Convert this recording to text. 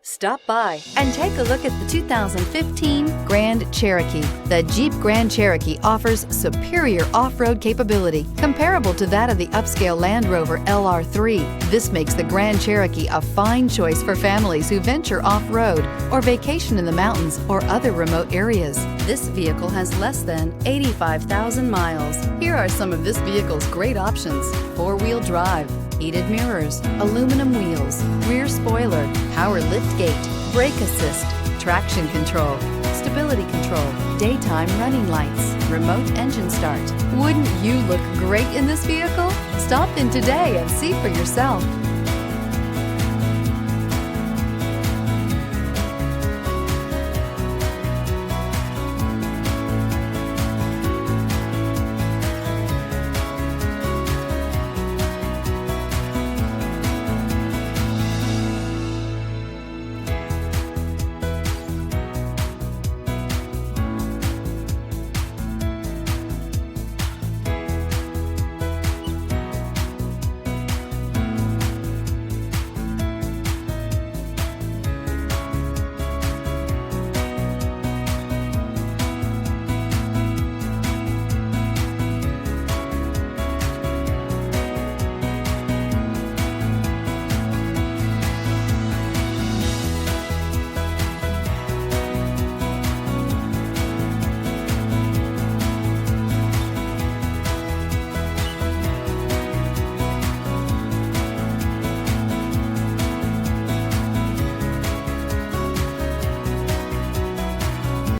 Stop by and take a look at the 2015 Grand Cherokee. The Jeep Grand Cherokee offers superior off-road capability comparable to that of the upscale Land Rover LR3. This makes the Grand Cherokee a fine choice for families who venture off-road or vacation in the mountains or other remote areas. This vehicle has less than 85,000 miles. Here are some of this vehicle's great options: four-wheel drive, heated mirrors, aluminum wheels, rear spoiler, power liftgate, brake assist, traction control, stability control, daytime running lights, remote engine start. Wouldn't you look great in this vehicle? Stop in today and see for yourself.